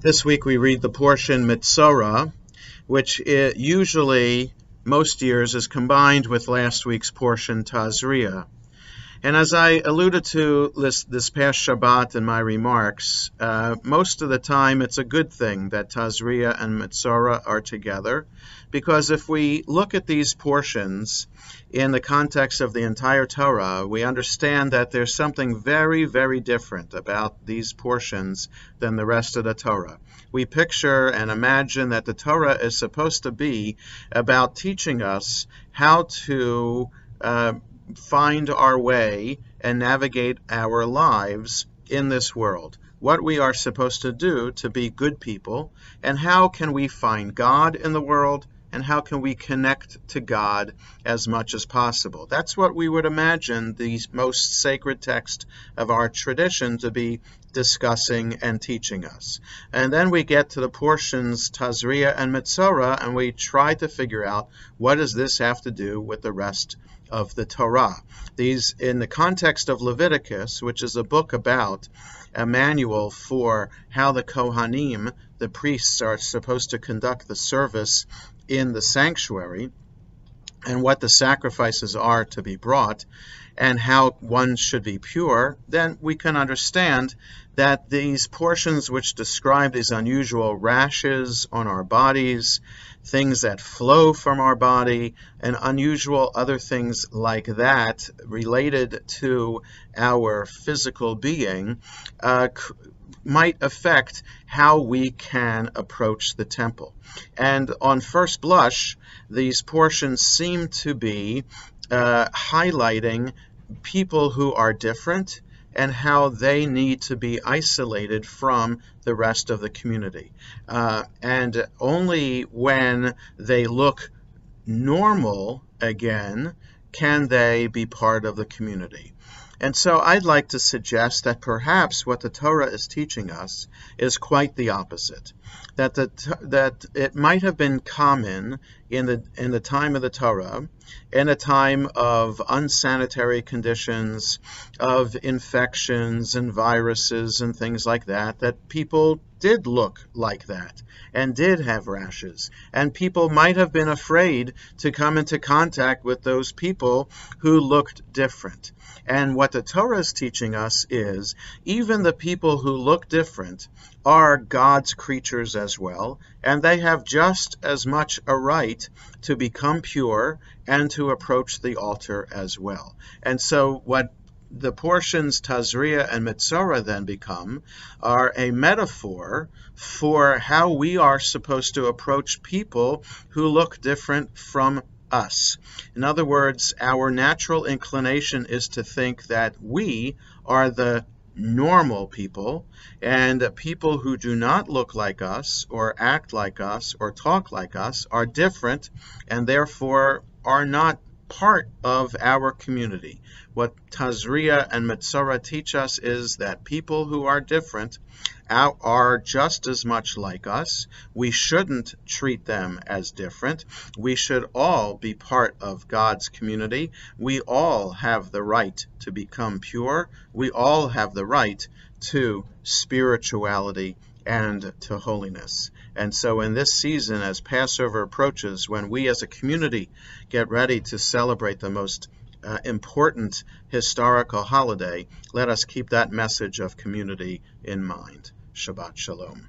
This week we read the portion Metzora, which usually, most years, is combined with last week's portion Tazria. And as I alluded to this past Shabbat in my remarks, most of the time it's a good thing that Tazria and Metzora are together, because if we look at these portions in the context of the entire Torah, we understand that there's something very, very different about these portions than the rest of the Torah. We picture and imagine that the Torah is supposed to be about teaching us how to find our way and navigate our lives in this world. What we are supposed to do to be good people, and how can we find God in the world, and how can we connect to God as much as possible. That's what we would imagine the most sacred text of our tradition to be discussing and teaching us. And then we get to the portions Tazria and Metzora, and we try to figure out, what does this have to do with the rest of the Torah? These, in the context of Leviticus, which is a book about a manual for how the Kohanim, the priests, are supposed to conduct the service in the sanctuary, and what the sacrifices are to be brought, and how one should be pure, then we can understand that these portions which describe these unusual rashes on our bodies, things that flow from our body, and unusual other things like that related to our physical being, might affect how we can approach the temple. And on first blush, these portions seem to be highlighting people who are different and how they need to be isolated from the rest of the community. And only when they look normal again can they be part of the community. And so I'd like to suggest that perhaps what the Torah is teaching us is quite the opposite. That it might have been common in the time of the Torah, in a time of unsanitary conditions, of infections and viruses and things like that, that people did look like that and did have rashes. And people might have been afraid to come into contact with those people who looked different. And what the Torah is teaching us is even the people who look different are God's creatures as well, and they have just as much a right to become pure and to approach the altar as well. And so what the portions Tazria and Metzora then become are a metaphor for how we are supposed to approach people who look different from us. In other words, our natural inclination is to think that we are the normal people, and people who do not look like us or act like us or talk like us are different and therefore are not part of our community. What Tazria and Metzora teach us is that people who are different are just as much like us. We shouldn't treat them as different. We should all be part of God's community. We all have the right to become pure. We all have the right to spirituality and to holiness. And so in this season, as Passover approaches, when we as a community get ready to celebrate the most important historical holiday, let us keep that message of community in mind. Shabbat Shalom.